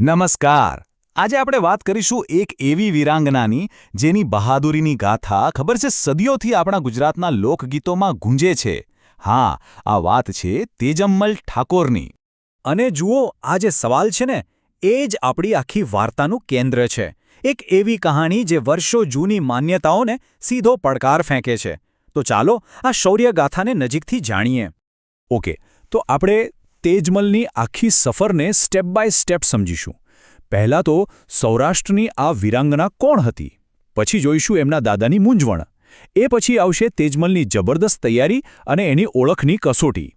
નમસ્કાર. આજે આપણે વાત કરીશું એક એવી વીરાંગનાની જેની બહાદુરીની ગાથા ખબર છે સદીઓથી આપણા ગુજરાતના લોકગીતોમાં ગુંજે છે. હા, આ વાત છે તેજમ્મલ ઠાકોરની. અને જુઓ, આ જે સવાલ છે ને, એ જ આપણી આખી વાર્તાનું કેન્દ્ર છે. એક એવી કહાણી જે વર્ષો જૂની માન્યતાઓને સીધો પડકાર ફેંકે છે. તો ચાલો આ શૌર્યગાથાને નજીકથી જાણીએ. ઓકે, તો આપણે તેજમલની આખી સફરને સ્ટેપ બાય સ્ટેપ સમજીશું. પહેલાં તો સૌરાષ્ટ્રની આ વીરાંગના કોણ હતી, પછી જોઈશું એમના દાદાની મૂંઝવણ, એ પછી આવશે તેજમલની જબરદસ્ત તૈયારી અને એની ઓળખની કસોટી,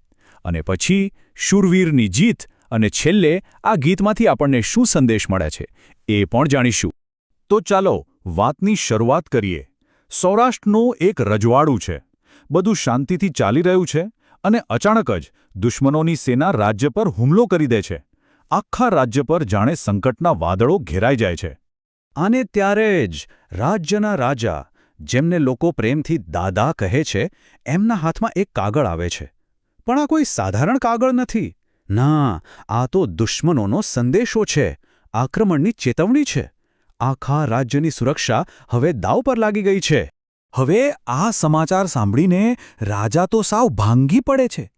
અને પછી શૂરવીરની જીત, અને છેલ્લે આ ગીતમાંથી આપણને શું સંદેશ મળે છે એ પણ જાણીશું. તો ચાલો વાતની શરૂઆત કરીએ. સૌરાષ્ટ્રનું એક રજવાડું છે. બધું શાંતિથી ચાલી રહ્યું છે અને અચાનક જ દુશ્મનોની સેના રાજ્ય પર હુમલો કરી દે છે. આખા રાજ્ય પર જાણે સંકટના વાદળો ઘેરાઈ જાય છે. અને ત્યારે જ રાજ્યના રાજા, જેમને લોકો પ્રેમથી દાદા કહે છે, એમના હાથમાં એક કાગળ આવે છે. પણ આ કોઈ સાધારણ કાગળ નથી. ના, આ તો દુશ્મનોનો સંદેશો છે, આક્રમણની ચેતવણી છે. આખા રાજ્યની સુરક્ષા હવે દાવ પર લાગી ગઈ છે. હવે આ સમાચાર સાંભળીને રાજા તો સાવ ભાંગી પડે છે.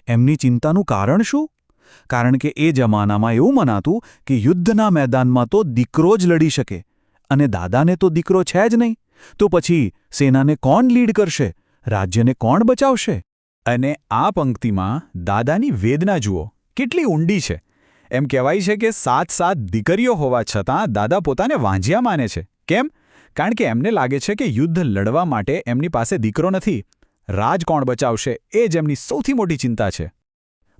એમની ચિંતાનું કારણ શું? કારણ કે એ જમાનામાં એવું મનાતું કે યુદ્ધના મેદાનમાં તો દીકરો જ લડી શકે, અને દાદાને તો દીકરો છે જ નહીં. તો પછી સેનાને કોણ લીડ કરશે? રાજ્યને કોણ બચાવશે? અને આ પંક્તિમાં દાદાની વેદના જુઓ, કેટલી ઊંડી છે. એમ કહેવાય છે કે 7 દીકરીઓ હોવા છતાં દાદા પોતાને વાંઝિયા માને છે. કેમ? કારણ કે એમને લાગે છે કે યુદ્ધ લડવા માટે એમની પાસે દીકરો નથી. રાજ કોણ બચાવશે એ જ એમની સૌથી મોટી ચિંતા છે.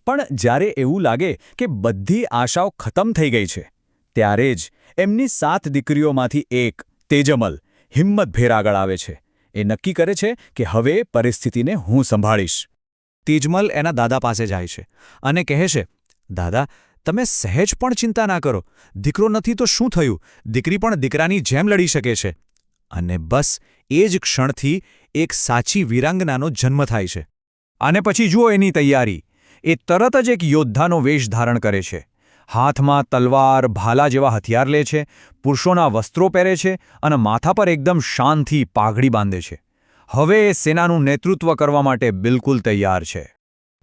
પણ જ્યારે એવું લાગે કે બધી આશાઓ ખતમ થઈ ગઈ છે, ત્યારે જ એમની 7 દીકરીઓમાંથી એક, તેજમલ, હિંમતભેર આગળ આવે છે. એ નક્કી કરે છે કે હવે પરિસ્થિતિને હું સંભાળીશ. તેજમલ એના દાદા પાસે જાય છે અને કહે છે, દાદા, તમે સહેજ પણ ચિંતા ના કરો. દીકરો નથી તો શું થયું? દીકરી પણ દીકરાની જેમ લડી શકે છે. અને બસ એ જ ક્ષણથી એક સાચી વીરાંગનાનો જન્મ થાય છે. અને પછી જુઓ એની તૈયારી. એ તરત જ એક યોદ્ધાનો વેશ ધારણ કરે છે. હાથમાં તલવાર, ભાલા જેવા હથિયાર લે છે, પુરુષોના વસ્ત્રો પહેરે છે અને માથા પર એકદમ શાનથી પાઘડી બાંધે છે. હવે એ સેનાનું નેતૃત્વ કરવા માટે બિલકુલ તૈયાર છે.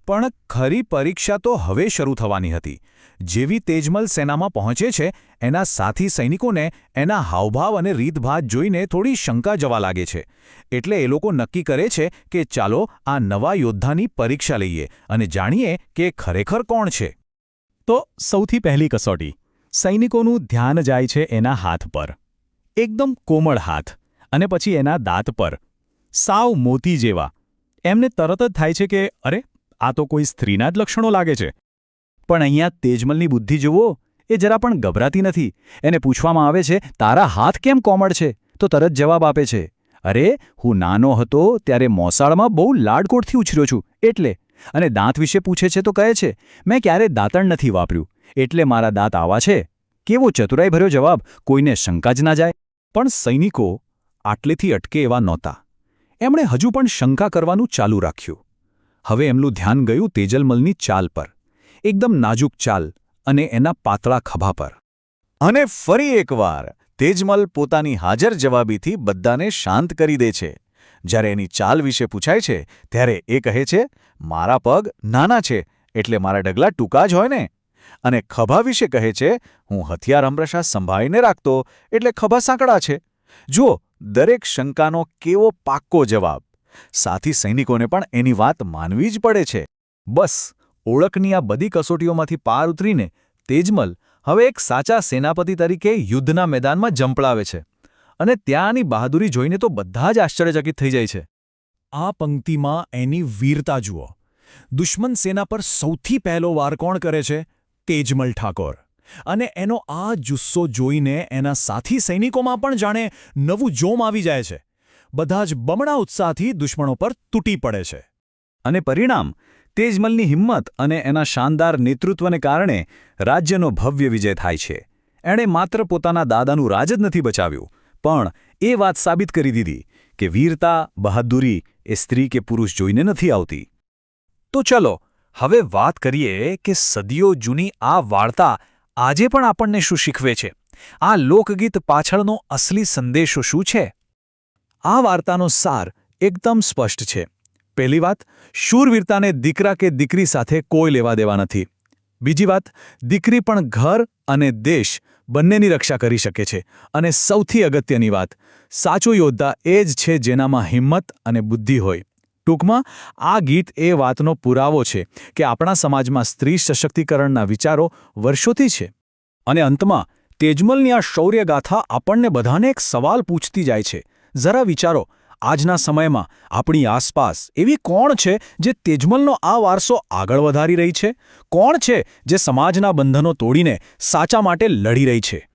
પણ ખરી પરીક્ષા તો હવે શરૂ થવાની હતી. જેવી તેજમલ સેનામાં પહોંચે છે, એના સાથી સૈનિકોને એના હાવભાવ અને રીતભાત જોઈને થોડી શંકા જવા લાગે છે. એટલે એ લોકો નક્કી કરે છે કે ચાલો આ નવા યોદ્ધાની પરીક્ષા લઈએ અને જાણીએ કે ખરેખર કોણ છે. તો સૌથી પહેલી કસોટી. સૈનિકોનું ધ્યાન જાય છે એના હાથ પર. એકદમ કોમળ હાથ, અને પછી એના દાંત પર, સાવ મોતી જેવા. એમને તરત જ થાય છે કે અરે, આ તો કોઈ સ્ત્રીના જ લક્ષણો લાગે છે. પણ અહીંયા તેજમલની બુદ્ધિ જુઓ, એ જરા પણ ગભરાતી નથી. એને પૂછવામાં આવે છે, તારા હાથ કેમ કોમળ છે? તો તરત જવાબ આપે છે, અરે, હું નાનો હતો ત્યારે મોસાળમાં બહુ લાડકોડથી ઉછર્યો છું એટલે. અને દાંત વિશે પૂછે છે તો કહે છે, મેં ક્યારે દાંતણ નથી વાપર્યું, એટલે મારા દાંત આવા છે. કેવો ચતુરાઈભર્યો જવાબ, કોઈને શંકા જ ના જાય. પણ સૈનિકો આટલેથી અટકે એવા નહોતા. એમણે હજુ પણ શંકા કરવાનું ચાલુ રાખ્યું. હવે એમનું ધ્યાન ગયું તેજલમલની ચાલ પર. એકદમ નાજુક ચાલ અને એના પાતળા ખભા પર. અને ફરી એકવાર તેજમલ પોતાની હાજર જવાબીથી બધાને શાંત કરી દે છે. જ્યારે એની ચાલ વિશે પૂછાય છે, ત્યારે એ કહે છે, મારા પગ નાના છે એટલે મારા ડગલા ટૂંકા જ હોય ને. અને ખભા વિશે કહે છે, હું હથિયાર હંમેશા સંભાળીને રાખતો એટલે ખભા સાંકડા છે. જુઓ, દરેક શંકાનો કેવો પાક્કો જવાબ. સાથી સૈનિકોને પણ એની વાત માનવી જ પડે છે. બસ ઓળખની આ બધી કસોટીઓમાંથી પાર ઉતરીને તેજમલ હવે એક સાચા સેનાપતિ તરીકે યુદ્ધના મેદાનમાં ઝંપલાવે છે. અને ત્યાંની બહાદુરી જોઈને તો બધા જ આશ્ચર્યચકિત થઈ જાય છે. આ પંક્તિમાં એની વીરતા જુઓ. દુશ્મન સેના પર સૌથી પહેલો વાર કોણ કરે છે? તેજમલ ઠાકોર. અને એનો આ જુસ્સો જોઈને એના સાથી સૈનિકોમાં પણ જાણે નવું જોમ આવી જાય છે. બધા જ બમણા ઉત્સાહથી દુશ્મનો પર તૂટી પડે છે. અને પરિણામ? તેજમલની હિંમત અને એના શાનદાર નેતૃત્વને કારણે રાજ્યનો ભવ્ય વિજય થાય છે. એણે માત્ર પોતાના દાદાનું રાજ જ નથી બચાવ્યું, પણ એ વાત સાબિત કરી દીધી કે વીરતા, બહાદુરી એ સ્ત્રી કે પુરુષ જોઈને નથી આવતી. તો ચલો હવે વાત કરીએ કે સદીઓ જૂની આ વાર્તા આજે પણ આપણને શું શીખવે છે? આ લોકગીત પાછળનો અસલી સંદેશો શું છે? આ વાર્તાનો સાર એકદમ સ્પષ્ટ છે. પહેલી વાત, શૂરવીરતાને દીકરા કે દીકરી સાથે કોઈ લેવા દેવા નથી. બીજી વાત, દીકરી પણ ઘર અને દેશ બંનેની રક્ષા કરી શકે છે. અને સૌથી અગત્યની વાત, સાચો યોદ્ધા એ જ છે જેનામાં હિંમત અને બુદ્ધિ હોય. ટૂંકમાં, આ ગીત એ વાતનો પુરાવો છે કે આપણા સમાજમાં સ્ત્રી સશક્તિકરણના વિચારો વર્ષોથી છે. અને અંતમાં, તેજમલની આ શૌર્યગાથા આપણને બધાને એક સવાલ પૂછતી જાય છે. જરા વિચારો, આજના સમયમાં આપણી આસપાસ એવી કોણ છે જે તેજમલનો આ વારસો આગળ વધારી રહી છે? કોણ છે જે સમાજના બંધનો તોડીને સાચા માટે લડી રહી છે?